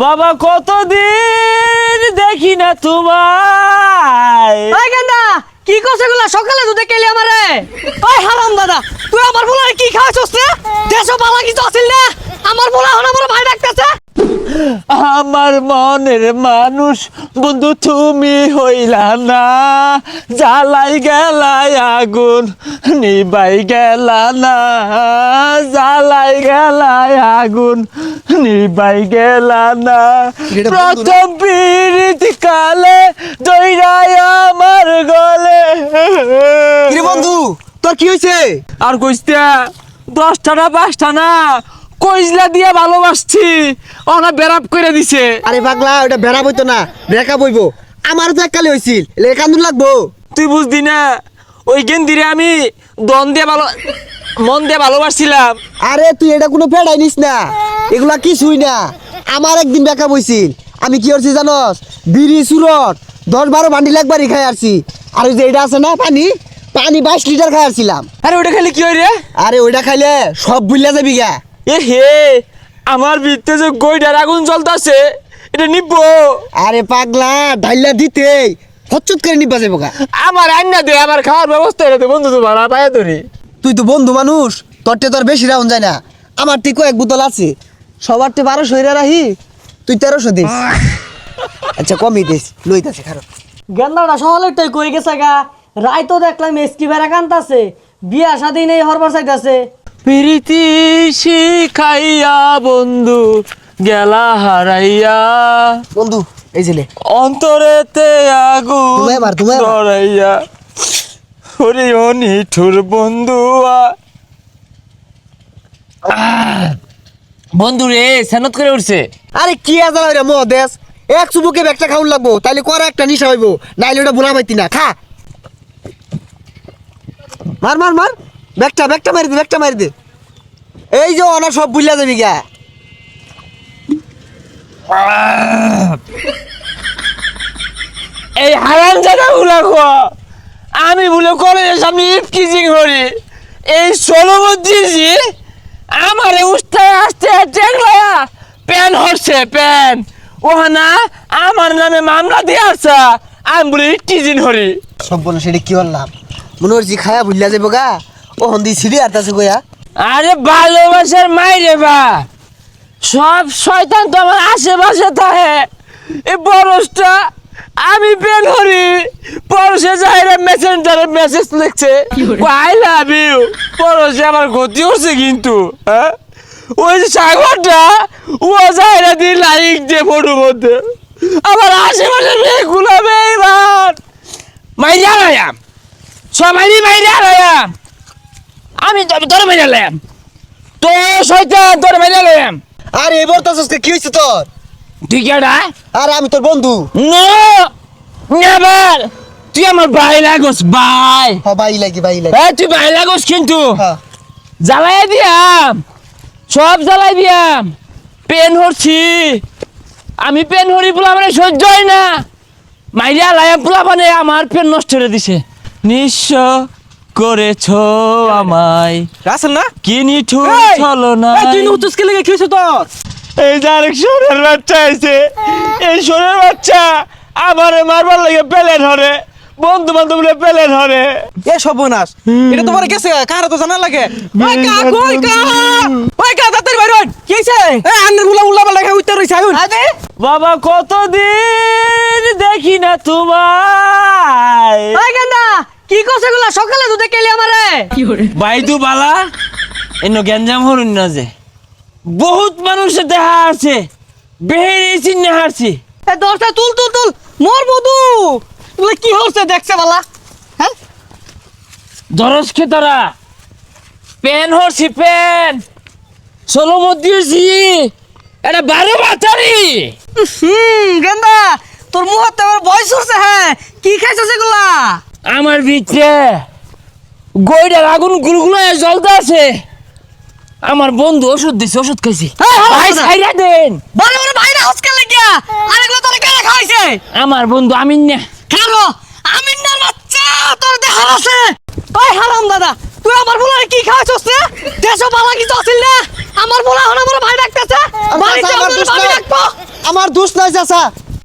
বাবা কতদিন দেখি না তোমায়। ওই গেন্দা কি করছ এগুলা? সকালে দুধে কেলি আমারে। ওই হারাম দাদা, তুই আমার বলারে কি খাওয়াছস রে? দেশ বালা কিছু আছিল না? আমার বলা হন আমার ভাই ডাকতেছে। আমার মনের মানুষ বন্ধু তুমি হইলা না, জ্বালাই গেলাই আগুন নিবাই গেলা না, জ্বালাই গেলাই আগুন নিবাই গেলা না। প্রথম পিরিতি কালে দইরাই আমার গলে। কিরে বন্ধু, তোর কি হয়েছে? আর কইস্তা 10টা না 5টা না কইজলা দিয়া ভালোবাসছি, ওনা বেরাপ করে দিছে। আরে পাগলা, ওটা বেড়া বইতো না, রেখা বইবো। আমারও তো এককালে হয়েছিল, কান্দুন লাগবো। তুই বুঝদি না, ওই গেন্দিরে আমি মন দিয়ে ভালোবাসছিলাম। আরে তুই এটা কোনো ফেড়াই নিস না, এগুলা কিছুই না। আমার একদিন বেকা বইছিল, আমি কি করছি জানস? বিড়ি সুরট 10-12 বান্ডিল একবারই খাই আসছি। আর ওই যে এটা আছে না পানি 22 লিটার খাই আসছিলাম। আরে ওটা খালি কি হয় রে? আরে ওইটা খাইলে সব বুঝলা যাবি গা। এ হে, আমার ভিতরে যে গইডার আগুন জ্বলতাছে, এটা নিবো। আরে পাগলা, ঢাইলা দিতে হচ্চুত করে নিবা যাবো গা। আমার আন্না দে, আমার খাওয়ার ব্যবস্থা এটা বন্ধু তো ভাড়া পায় ধরি। তুই তো বন্ধু মানুষ, তোরটে তোর বেশি রাউন যায় না। আমার ঠিক এক বোতল আছে, সবার 1200 হইরা রাহি, তুই 1300 দিস। আচ্ছা কমই দিস, লইতাছে খারাপ। গেন্দাটা সহলেরটাই কই গেছে গা। রাই তো দেখলাম এসকি বেড়া কান্তাছে, বিয়া শাদী নেই হরবার চাইতাছে। প্রীতি শিখাইয়া বন্ধু গেলা হারাইয়া, বন্ধু এই ছেলে অন্তরেতে আগুন তুমি এবার। ধরাইয়া, ওরে ও নিঠুর বন্ধু। বন্ধু রে সেনত করে উঠছে। আরে কি আজাল হইরা মহাদেশ, এক চুবুকে ব্যাগটা খাউন লাগবো, তাইলে করা একটা নিশা হইব, নাইলে ওটা বুলা পাইতি না। খা, মার মার মার, ব্যাগটা মারি দে। এই যে অনা সব বুঝলা যাবি গা। এই হারাম জায়গা গুলা খোয়া, আমি বলে কলেজের সামনে কিজিং করি, এই সোলমদ্দিজি আমারে উস্তায় আসতে টেকলায়া প্যান হচ্ছে প্যান ওহানা আমার নামে মামলা দিয়ে আসা, আমি বলে কিজিং হরি। সব বলো সেটা কি বললাম, মনে হচ্ছে খায়া বুঝলা যাবো গা। ও হন্দি সিঁড়ি আরতাছে গয়া। আরে ভালোবাসার মাইরে বা, সব শয়তান তো আমার আশেপাশে থাকে। এই বরসটা আমি বের করি, পরশে যাইরা মেসেঞ্জারে মেসেজ লিখছে আই লাভ ইউ। পরশে আমার ক্ষতি হচ্ছে কিন্তু, হ্যাঁ ওই যে সাগরটা ও যাইরা দিয়ে লাইক দিয়ে ফটোর মধ্যে। আমার আশেপাশে মেয়েগুলো মেয়েবার মাইরা লাইয়াম, সবাই মাইরা লাইয়াম, আমি তোর মেরে লাইয়াম, তো শয়তান তোর মেরে লাইয়াম। আরে এবার তো কি হয়েছে তোর? তুই কেডা? আরে আমি তোর বন্ধু। নো নেভার, তুই আমার ভাই লাগোস ভাই। হ ভাই লাগি। এই তুই ভাই লাগোস কিন্তু হ্যাঁ জ্বালাই দিয়াম, সব জ্বালাই দিয়াম। পেন হরছি আমি, পেন হরি পোলা মানে সহ্য হয় না, মাইরিয়া লাইয়া পোলা মানে আমার পেন নষ্ট করে দিছে। নিঃস্ব করেছ আমায় রাসেল না কি নিঠুর চলো না। তুই উচ্চস্কে লেগে কি হয়েছে তোর? এই যে আরেক সোরের বাচ্চা আছে, এই সোরের বাচ্চা আমারে মারবার লাগে পেলেন হরে, বন্ধু বান্ধব পেলেন হরে। এ সর্বনাশ, এটা তোমার গেছে কার তো জানা লাগে। ওই কা কই কা, ওই কা তাড়াতাড়ি বাইর হন। কি হইছে? এ আন্নের উল্লা পাল্লা উত্তর রইছে আইন। আরে বাবা কতদিন দেখি না তোমায়। ওই গেন্দা কি করছ এগুলা? সকালে দুধে কেলি আমারে। বাইদু বালা এনো গ্যাঞ্জাম হরুন না যে বহুত মানুষের দেখা আছে, বেহেরে চিন্নে হারছি। এ দরজা তুল মোর বধু, তুই কি হচ্ছে দেখছে বালা? হ্যাঁ দরজ খেতারা পেন হরছি, পেন ষোলো মধ্যে এটা 12 বাতারি। গেন্দা তোর মুহূর্তে আমার ভয় সরছে। হ্যাঁ কি খাইছস এগুলা? আমার ভিতরে গইডার আগুন গুলগুলো জ্বলতে আছে। আমার বন্ধু ওষুধ দিছে, ওষুধ খাইছি। ভাই ছাইরা দেন, বড় ভাইরা হসকে লাগিয়া আর এগুলা তোর কেন খাইছে? আমার বন্ধু আমিন না। খালো আমিন না বাচ্চা তোর দেখার আছে। ওই হারাম দাদা, তুই আমার বলার কি খাওয়াছস রে দেশ বালা কিছু আছিল না আমার বলা হন আমার ভাই ডাকতেছে বাড়িতে আমার আমার দোষ ভাবি নাই। ডাকবো আমার দোষ নাই চাচা